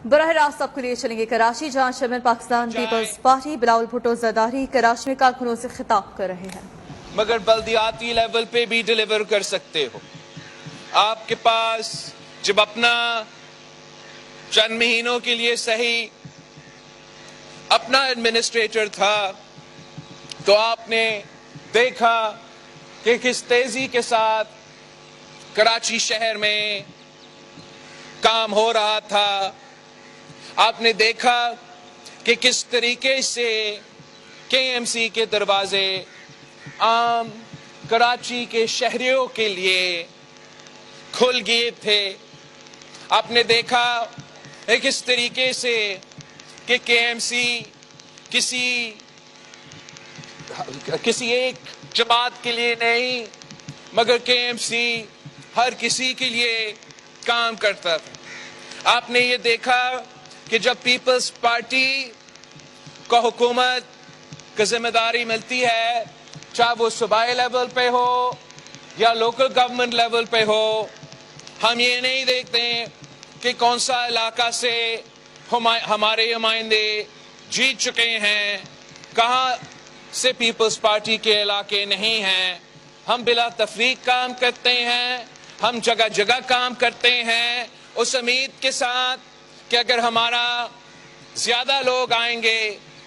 براہ راست آپ کے لیے چلیں گے کراچی، جہاں چیئرمین پاکستان پیپلز پارٹی بلاول بھٹو زرداری کراچی میں کارکنوں سے خطاب کر رہے ہیں۔ مگر بلدیاتی لیول پہ بھی ڈیلیور کر سکتے ہو۔ آپ کے پاس جب اپنا چند مہینوں کے لیے صحیح اپنا ایڈمنسٹریٹر تھا تو آپ نے دیکھا کہ کس تیزی کے ساتھ کراچی شہر میں کام ہو رہا تھا۔ آپ نے دیکھا کہ کس طریقے سے کے ایم سی کے دروازے عام کراچی کے شہریوں کے لیے کھل گئے تھے۔ آپ نے دیکھا کہ کس طریقے سے کہ کے ایم سی کسی ایک جماعت کے لیے نہیں مگر کے ایم سی ہر کسی کے لیے کام کرتا تھا۔ آپ نے یہ دیکھا کہ جب پیپلز پارٹی کو حکومت کی ذمہ داری ملتی ہے، چاہے وہ صوبائی لیول پہ ہو یا لوکل گورنمنٹ لیول پہ ہو، ہم یہ نہیں دیکھتے کہ کون سا علاقہ سے ہمارے نمائندے جیت چکے ہیں، کہاں سے پیپلز پارٹی کے علاقے نہیں ہیں۔ ہم بلا تفریق کام کرتے ہیں، ہم جگہ جگہ کام کرتے ہیں اس امید کے ساتھ کہ اگر ہمارا زیادہ لوگ آئیں گے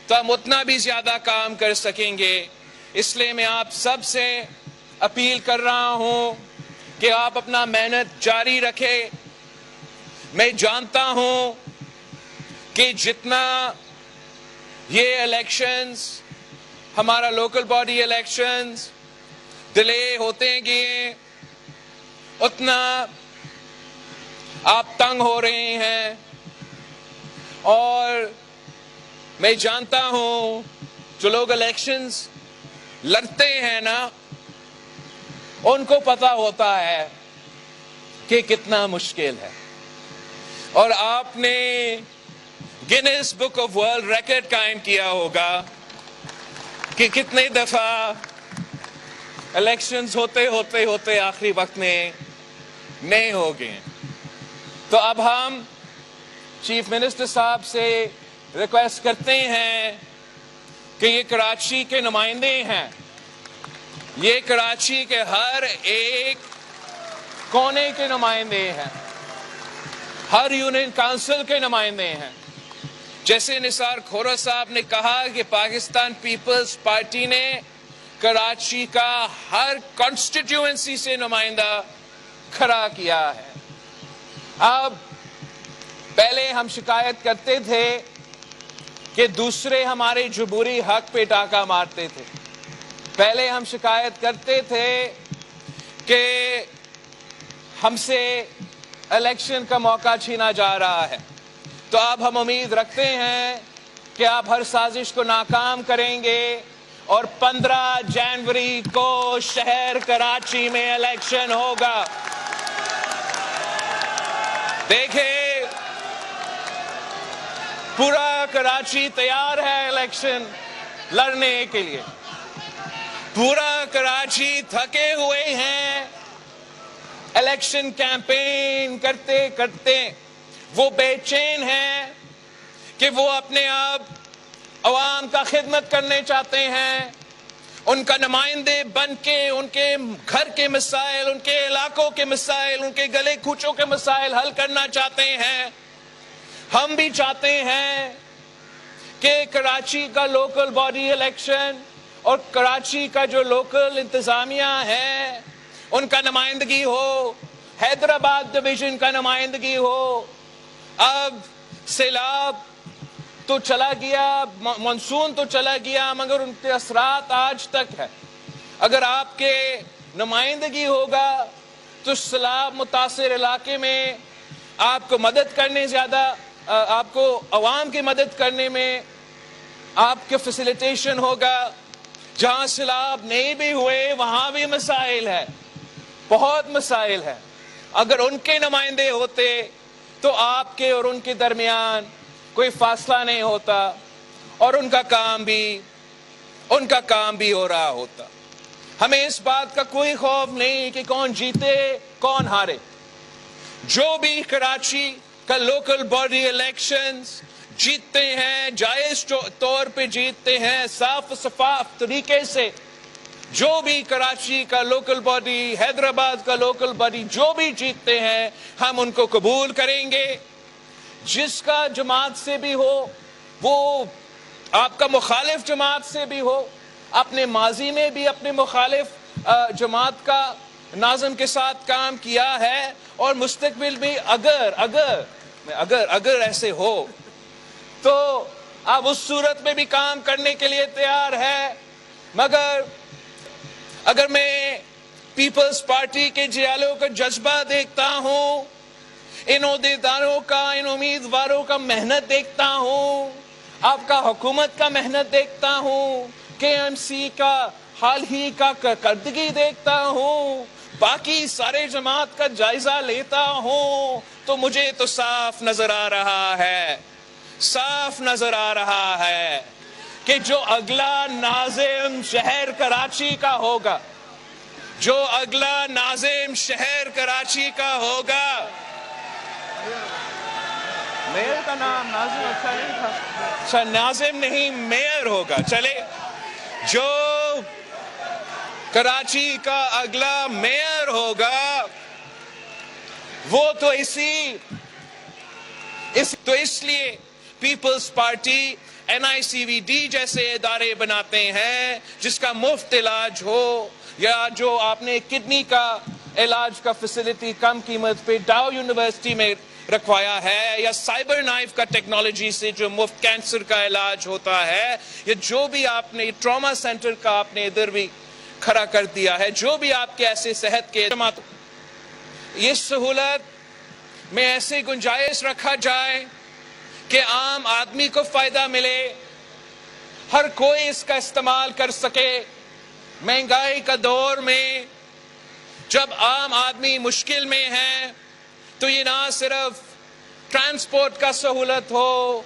تو ہم اتنا بھی زیادہ کام کر سکیں گے۔ اس لیے میں آپ سب سے اپیل کر رہا ہوں کہ آپ اپنا محنت جاری رکھیں۔ میں جانتا ہوں کہ جتنا یہ الیکشنز ہمارا لوکل باڈی الیکشنز ڈیلے ہوتے گئے اتنا آپ تنگ ہو رہے ہیں، اور میں جانتا ہوں جو لوگ الیکشنز لڑتے ہیں نا ان کو پتا ہوتا ہے کہ کتنا مشکل ہے، اور آپ نے Guinness book of world record قائم کیا ہوگا کہ کتنے دفعہ الیکشنز ہوتے آخری وقت میں نہیں ہو گئے۔ تو اب ہم چیف منسٹر صاحب سے ریکویسٹ کرتے ہیں کہ یہ کراچی کے نمائندے ہیں، یہ کراچی کے ہر ایک کونے کے نمائندے ہیں، ہر یونین کونسل کے نمائندے ہیں۔ جیسے نثار کھورا صاحب نے کہا کہ پاکستان پیپلز پارٹی نے کراچی کا ہر کانسٹیٹیوئنسی سے نمائندہ کھڑا کیا ہے۔ اب پہلے ہم شکایت کرتے تھے کہ دوسرے ہمارے جمہوری حق پہ ڈاکہ مارتے تھے، پہلے ہم شکایت کرتے تھے کہ ہم سے الیکشن کا موقع چھینا جا رہا ہے، تو اب ہم امید رکھتے ہیں کہ آپ ہر سازش کو ناکام کریں گے اور 15 جنوری کو شہر کراچی میں الیکشن ہوگا۔ دیکھیں پورا کراچی تیار ہے الیکشن لڑنے کے لیے، پورا کراچی تھکے ہوئے ہیں الیکشن کیمپین کرتے کرتے، وہ بے چین ہیں کہ وہ اپنے آپ عوام کا خدمت کرنے چاہتے ہیں، ان کا نمائندے بن کے ان کے گھر کے مسائل، ان کے علاقوں کے مسائل، ان کے گلے کوچوں کے مسائل حل کرنا چاہتے ہیں۔ ہم بھی چاہتے ہیں کہ کراچی کا لوکل باڈی الیکشن اور کراچی کا جو لوکل انتظامیہ ہے ان کا نمائندگی ہو، حیدرآباد ڈویژن کا نمائندگی ہو۔ اب سیلاب تو چلا گیا، مانسون تو چلا گیا، مگر ان کے اثرات آج تک ہے۔ اگر آپ کے نمائندگی ہوگا تو سیلاب متاثر علاقے میں آپ کو مدد کرنے آپ کو عوام کی مدد کرنے میں آپ کے فیسیلیٹیشن ہوگا۔ جہاں سیلاب نہیں بھی ہوئے وہاں بھی مسائل ہے، بہت مسائل ہے۔ اگر ان کے نمائندے ہوتے تو آپ کے اور ان کے درمیان کوئی فاصلہ نہیں ہوتا اور ان کا کام بھی ہو رہا ہوتا۔ ہمیں اس بات کا کوئی خوف نہیں کہ کون جیتے کون ہارے، جو بھی کراچی کا لوکل باڈی الیکشنز جیتتے ہیں، جائز طور پہ جیتتے ہیں، صاف شفاف طریقے سے. جو بھی کراچی کا لوکل باڈی، حیدرآباد کا لوکل باڈی جو بھی جیتتے ہیں ہم ان کو قبول کریں گے. جس کا جماعت سے بھی ہو، وہ آپ کا مخالف جماعت سے بھی ہو، اپنے ماضی میں بھی اپنے مخالف جماعت کا ناظم کے ساتھ کام کیا ہے، اور مستقبل میں اگر ایسے ہو تو آپ اس صورت میں بھی کام کرنے کے لیے تیار ہے. مگر اگر میں پیپلز پارٹی کے جیالوں کا جذبہ دیکھتا ہوں، ان عہدیداروں کا، ان امیدواروں کا محنت دیکھتا ہوں، آپ کا حکومت کا محنت دیکھتا ہوں، کے ایم سی کا حال ہی کا کارکردگی دیکھتا ہوں، باقی سارے جماعت کا جائزہ لیتا ہوں، تو مجھے تو صاف نظر آ رہا ہے کہ جو اگلا ناظم شہر کراچی کا ہوگا، میئر کا نام ناظم اچھا نہیں تھا، اچھا ناظم نہیں میئر ہوگا، چلے، جو کراچی کا اگلا میئر ہوگا وہ تو اس لیے پیپلز پارٹی NICVD جیسے ادارے بناتے ہیں جس کا مفت علاج ہو، یا جو آپ نے کڈنی کا علاج کا فیسلٹی کم قیمت پہ ڈاؤ یونیورسٹی میں رکھوایا ہے، یا سائبر نائف کا ٹیکنالوجی سے جو مفت کینسر کا علاج ہوتا ہے، یا جو بھی آپ نے ٹراما سینٹر کا آپ نے ادھر بھی کھڑا کر دیا ہے، جو بھی آپ کے ایسے صحت کے یہ سہولت میں ایسے گنجائش رکھا جائے کہ عام آدمی کو فائدہ ملے، ہر کوئی اس کا استعمال کر سکے. مہنگائی کا دور میں جب عام آدمی مشکل میں ہے تو یہ نہ صرف ٹرانسپورٹ کا سہولت ہو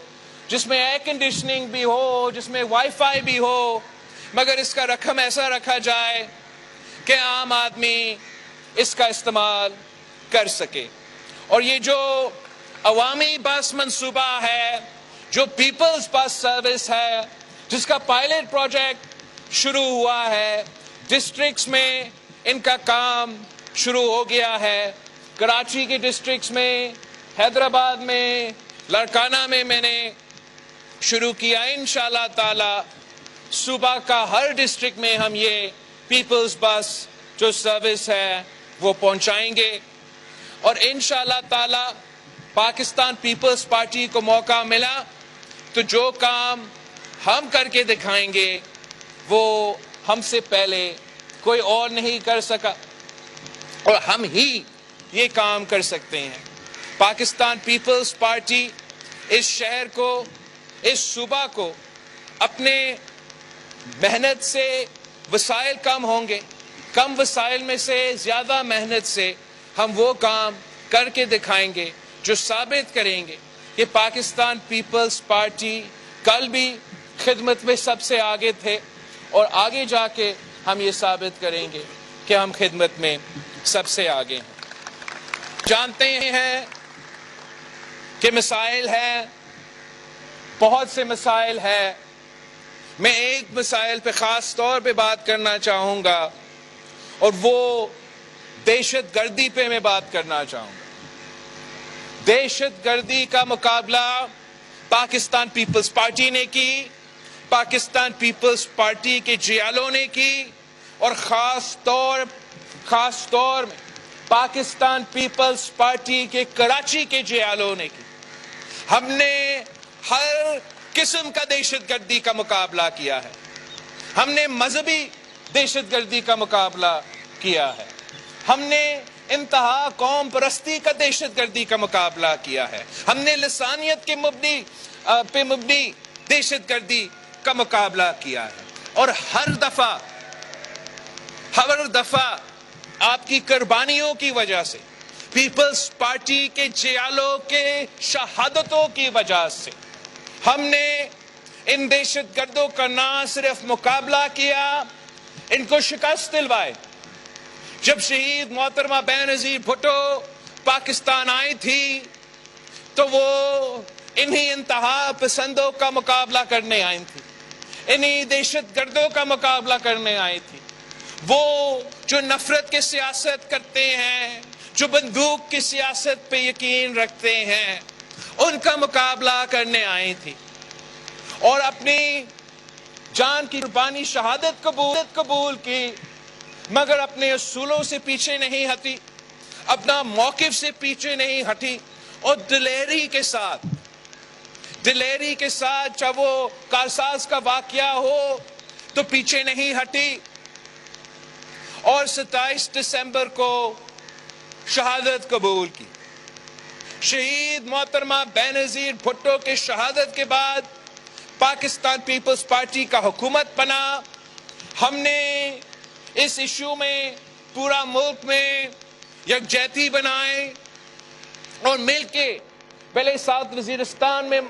جس میں ایئر کنڈیشننگ بھی ہو، جس میں وائی فائی بھی ہو، مگر اس کا رقم ایسا رکھا جائے کہ عام آدمی اس کا استعمال کر سکے. اور یہ جو عوامی بس منصوبہ ہے، جو پیپلز بس سروس ہے، جس کا پائلٹ پروجیکٹ شروع ہوا ہے، ڈسٹرکٹس میں ان کا کام شروع ہو گیا ہے. کراچی کے ڈسٹرکٹس میں، حیدرآباد میں، لاڑکانہ میں میں نے شروع کیا. انشاءاللہ تعالی صوبہ کا ہر ڈسٹرکٹ میں ہم یہ پیپلز بس جو سروس ہے وہ پہنچائیں گے. اور انشاءاللہ تعالی پاکستان پیپلز پارٹی کو موقع ملا تو جو کام ہم کر کے دکھائیں گے وہ ہم سے پہلے کوئی اور نہیں کر سکا، اور ہم ہی یہ کام کر سکتے ہیں. پاکستان پیپلز پارٹی اس شہر کو، اس صوبہ کو اپنے محنت سے، وسائل کم ہوں گے، کم وسائل میں سے زیادہ محنت سے ہم وہ کام کر کے دکھائیں گے جو ثابت کریں گے کہ پاکستان پیپلز پارٹی کل بھی خدمت میں سب سے آگے تھے، اور آگے جا کے ہم یہ ثابت کریں گے کہ ہم خدمت میں سب سے آگے ہیں. جانتے ہیں کہ مسائل ہیں، بہت سے مسائل ہیں. میں ایک مسائل پہ خاص طور پہ بات کرنا چاہوں گا، اور وہ دہشت گردی پہ میں بات کرنا چاہوں گا. دہشت گردی کا مقابلہ پاکستان پیپلز پارٹی نے کی، پاکستان پیپلز پارٹی کے جیالوں نے کی، اور خاص طور میں پاکستان پیپلز پارٹی کے کراچی کے جیالوں نے کی. ہم نے ہر قسم کا دہشت گردی کا مقابلہ کیا ہے. ہم نے مذہبی دہشت گردی کا مقابلہ کیا ہے. ہم نے انتہا قوم پرستی کا دہشت گردی کا مقابلہ کیا ہے. ہم نے لسانیت کے مبنی دہشت گردی کا مقابلہ کیا ہے. اور ہر دفعہ آپ کی قربانیوں کی وجہ سے، پیپلز پارٹی کے جیالوں کے شہادتوں کی وجہ سے، ہم نے ان دہشت گردوں کا نہ صرف مقابلہ کیا، ان کو شکست دلوائے. جب شہید محترمہ بینظیر بھٹو پاکستان آئی تھی تو وہ انہی انتہا پسندوں کا مقابلہ کرنے آئی تھی، انہی دہشت گردوں کا مقابلہ کرنے آئی تھی، وہ جو نفرت کی سیاست کرتے ہیں، جو بندوق کی سیاست پہ یقین رکھتے ہیں، ان کا مقابلہ کرنے آئی تھی، اور اپنی جان کی قربانی شہادت قبول کی، مگر اپنے اصولوں سے پیچھے نہیں ہٹی، اپنا موقف سے پیچھے نہیں ہٹی، اور دلیری کے ساتھ چاہے وہ کارساز کا واقعہ ہو تو پیچھے نہیں ہٹی، اور 27 دسمبر کو شہادت قبول کی۔ شہید محترمہ بینظیر بھٹو کے شہادت کے بعد پاکستان پیپلز پارٹی کا حکومت بنا۔ ہم نے اس ایشو میں پورا ملک میں یکجہتی بنائے اور مل کے پہلے ساؤتھ وزیرستان میں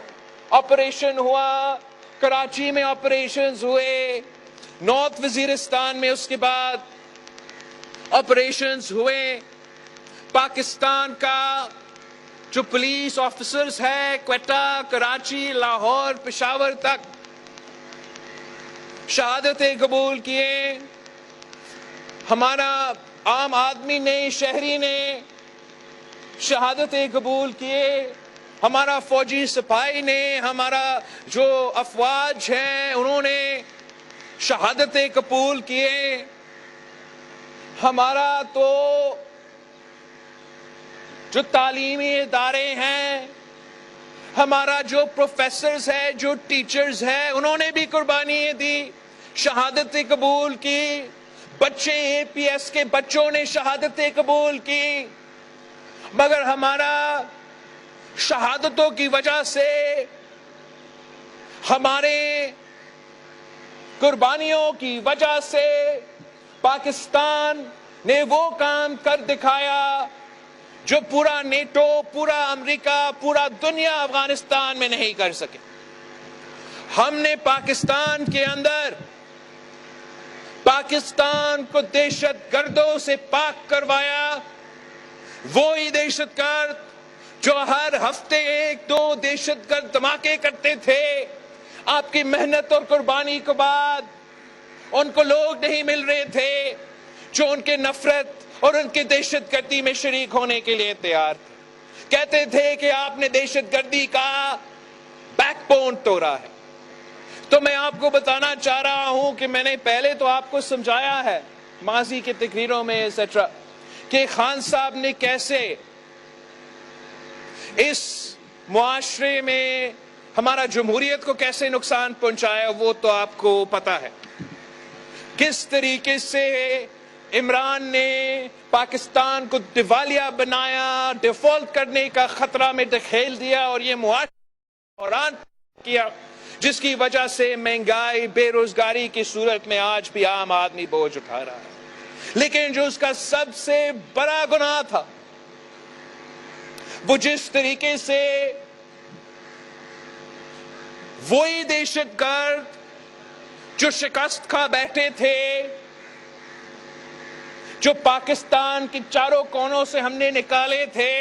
آپریشن ہوا، کراچی میں آپریشنز ہوئے، نارتھ وزیرستان میں اس کے بعد آپریشنز ہوئے۔ پاکستان کا جو پولیس آفیسرز ہے کوئٹہ، کراچی، لاہور، پشاور تک شہادتیں قبول کیے۔ ہمارا عام آدمی نے، شہری نے شہادتیں قبول کیے، ہمارا فوجی سپاہی نے، ہمارا جو افواج ہیں انہوں نے شہادتیں قبول کیے۔ ہمارا تو جو تعلیمی ادارے ہیں، ہمارا جو پروفیسرز ہیں، جو ٹیچرز ہیں، انہوں نے بھی قربانیاں دی، شہادتیں قبول کی۔ بچے اے پی ایس کے بچوں نے شہادتیں قبول کی، مگر ہمارا شہادتوں کی وجہ سے، ہمارے قربانیوں کی وجہ سے پاکستان نے وہ کام کر دکھایا جو پورا نیٹو، پورا امریکہ، پورا دنیا افغانستان میں نہیں کر سکے۔ ہم نے پاکستان کے اندر پاکستان کو دہشت گردوں سے پاک کروایا۔ وہی دہشت گرد جو ہر ہفتے 1-2 دہشت گرد دھماکے کرتے تھے، آپ کی محنت اور قربانی کے بعد ان کو لوگ نہیں مل رہے تھے جو ان کے نفرت اور ان کے دہشت گردی میں شریک ہونے کے لیے تیار تھے۔ کہتے تھے کہ آپ نے دہشت گردی کا بیک بون توڑا ہے۔ تو میں آپ کو بتانا چاہ رہا ہوں کہ میں نے پہلے تو آپ کو سمجھایا ہے ماضی کی تقریروں میں ایٹسٹرا کہ خان صاحب نے کیسے اس معاشرے میں ہمارا جمہوریت کو کیسے نقصان پہنچایا، وہ تو آپ کو پتا ہے۔ کس طریقے سے عمران نے پاکستان کو دیوالیہ بنایا، ڈیفالٹ کرنے کا خطرہ میں دھکیل دیا، اور یہ معاشرہ حیران کیا، جس کی وجہ سے مہنگائی، بے روزگاری کی صورت میں آج بھی عام آدمی بوجھ اٹھا رہا ہے۔ لیکن جو اس کا سب سے بڑا گناہ تھا، وہ جس طریقے سے وہی دہشت گرد جو شکست کھا بیٹھے تھے، جو پاکستان کے چاروں کونوں سے ہم نے نکالے تھے،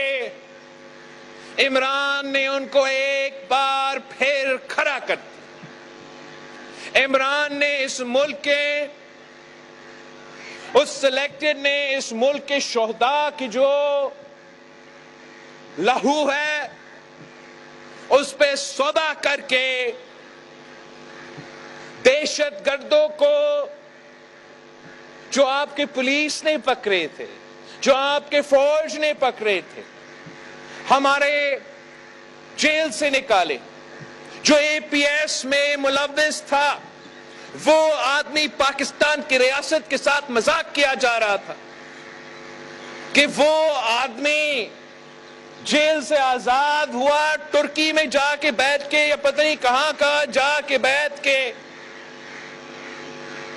عمران نے ان کو ایک بار پھر کھڑا کر دیا۔ عمران نے اس ملک کے، اس سلیکٹڈ نے اس ملک کے شہداء کی جو لہو ہے اس پہ سودا کر کے دہشت گردوں کو جو آپ کے پولیس نے پکڑے تھے، جو آپ کے فوج نے پکڑے تھے، ہمارے جیل سے نکالے، جو اے پی ایس میں ملوث تھا، وہ آدمی پاکستان کی ریاست کے ساتھ مذاق کیا جا رہا تھا کہ وہ آدمی جیل سے آزاد ہوا، ترکی میں جا کے بیٹھ کے یا پتہ نہیں کہاں جا کے بیٹھ کے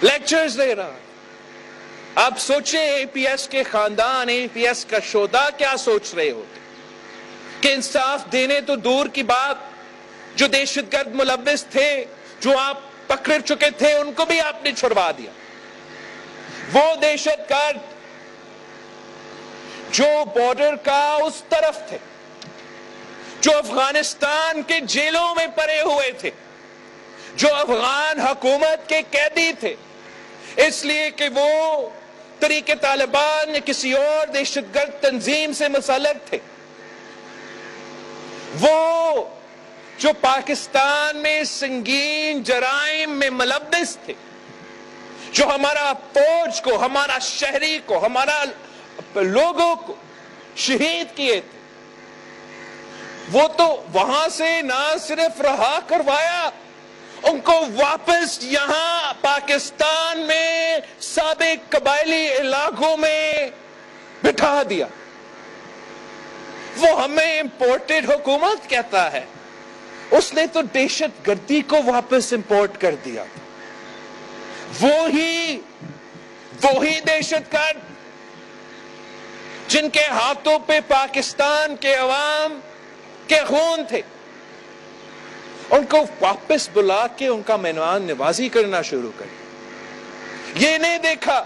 لیکچرز دے رہا۔ آپ سوچیں اے پی ایس کے خاندان، اے پی ایس کا شہداء کیا سوچ رہے ہوتے کہ انصاف دینے تو دور کی بات، جو دہشت گرد ملوث تھے، جو آپ پکڑ چکے تھے، ان کو بھی آپ نے چھڑوا دیا۔ وہ دہشت گرد جو بارڈر کا اس طرف تھے، جو افغانستان کے جیلوں میں پڑے ہوئے تھے، جو افغان حکومت کے قیدی تھے اس لیے کہ وہ طریقے طالبان یا کسی اور دہشت گرد تنظیم سے منسلک تھے، وہ جو پاکستان میں سنگین جرائم میں ملوث تھے، جو ہمارا فوج کو، ہمارا شہری کو، ہمارا لوگوں کو شہید کیے تھے، وہ تو وہاں سے نہ صرف رہا کروایا، ان کو واپس یہاں پاکستان میں سابق قبائلی علاقوں میں بٹھا دیا۔ وہ ہمیں امپورٹڈ حکومت کہتا ہے، اس نے تو دہشت گردی کو واپس امپورٹ کر دیا۔ وہی دہشت گرد جن کے ہاتھوں پہ پاکستان کے عوام کے خون تھے، ان کو واپس بلا کے ان کا مہمان نوازی کرنا شروع کر۔ یہ نہیں دیکھا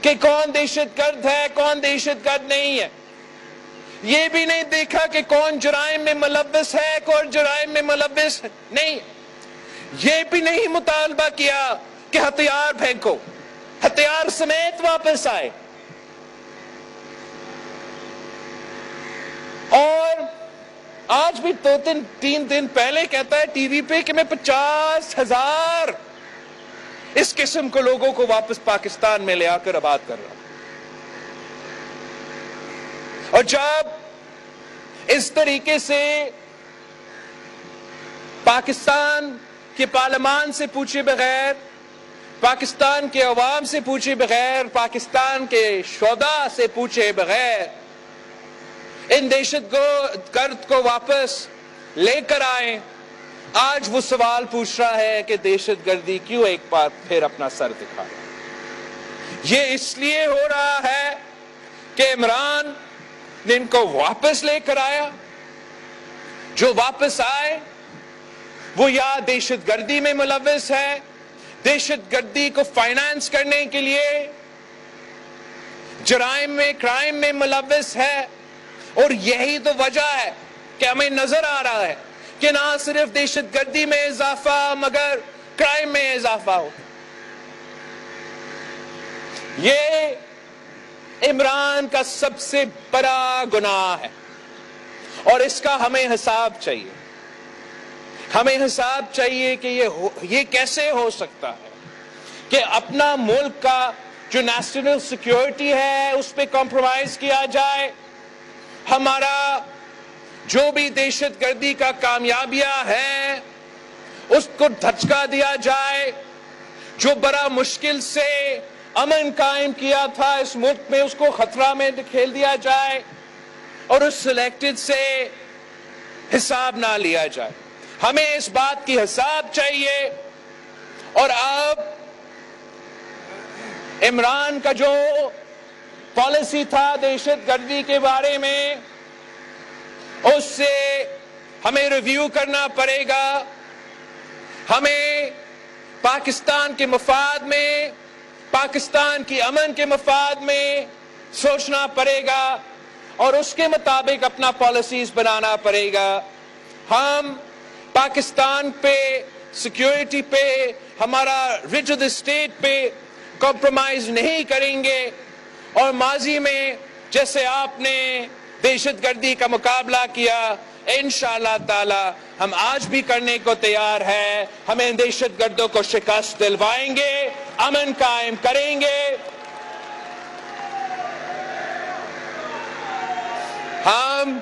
کہ کون دہشت گرد ہے، کون دہشت گرد نہیں ہے۔ یہ بھی نہیں دیکھا کہ کون جرائم میں ملوث ہے، کون جرائم میں ملوث نہیں۔ یہ بھی نہیں مطالبہ کیا کہ ہتھیار پھینکو، ہتھیار سمیت واپس آئے۔ اور آج بھی 2-3 دن پہلے کہتا ہے ٹی وی پہ کہ میں 50,000 اس قسم کے لوگوں کو واپس پاکستان میں لے آ کر آباد کر رہا ہوں۔ اور جب اس طریقے سے پاکستان کے پارلیمان سے پوچھے بغیر، پاکستان کے عوام سے پوچھے بغیر، پاکستان کے شہداء سے پوچھے بغیر ان دہشت گرد کو واپس لے کر آئیں، آج وہ سوال پوچھ رہا ہے کہ دہشت گردی کیوں ایک بار پھر اپنا سر دکھا رہا ہے۔ یہ اس لیے ہو رہا ہے کہ عمران نے ان کو واپس لے کر آیا، جو واپس آئے وہ یا دہشت گردی میں ملوث ہے، دہشت گردی کو فائنانس کرنے کے لیے کرائم میں ملوث ہے۔ اور یہی تو وجہ ہے کہ ہمیں نظر آ رہا ہے کہ نہ صرف دہشت گردی میں اضافہ مگر کرائم میں اضافہ ہو۔ یہ عمران کا سب سے بڑا گناہ ہے اور اس کا ہمیں حساب چاہیے۔ ہمیں حساب چاہیے کہ یہ کیسے ہو سکتا ہے کہ اپنا ملک کا جو نیشنل سیکیورٹی ہے اس پہ کمپرومائز کیا جائے، ہمارا جو بھی دہشت گردی کا کامیابیاں ہیں اس کو دھچکا دیا جائے، جو بڑا مشکل سے امن قائم کیا تھا اس ملک میں اس کو خطرہ میں دھکیل دیا جائے اور اس سلیکٹڈ سے حساب نہ لیا جائے۔ ہمیں اس بات کی حساب چاہیے۔ اور اب عمران کا جو پالیسی تھا دہشت گردی کے بارے میں، اس سے ہمیں ریویو کرنا پڑے گا۔ ہمیں پاکستان کے مفاد میں، پاکستان کی امن کے مفاد میں سوچنا پڑے گا اور اس کے مطابق اپنا پالیسیز بنانا پڑے گا۔ ہم پاکستان پہ، سیکیورٹی پہ، ہمارا ریچ آف دی اسٹیٹ پہ کمپرومائز نہیں کریں گے۔ اور ماضی میں جیسے آپ نے دہشت گردی کا مقابلہ کیا، انشاءاللہ تعالی ہم آج بھی کرنے کو تیار ہیں۔ ہمیں دہشت گردوں کو شکست دلوائیں گے، امن قائم کریں گے۔ ہم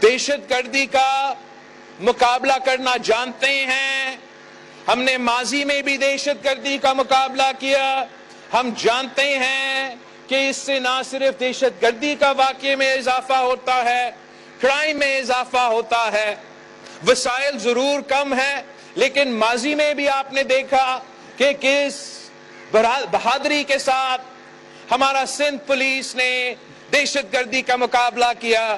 دہشت گردی کا مقابلہ کرنا جانتے ہیں، ہم نے ماضی میں بھی دہشت گردی کا مقابلہ کیا۔ ہم جانتے ہیں کہ اس سے نہ صرف دہشت گردی کا واقعے میں اضافہ ہوتا ہے، کرائم میں اضافہ ہوتا ہے۔ وسائل ضرور کم ہے لیکن ماضی میں بھی آپ نے دیکھا کہ کس بہادری کے ساتھ ہمارا سندھ پولیس نے دہشت گردی کا مقابلہ کیا۔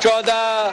14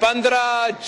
15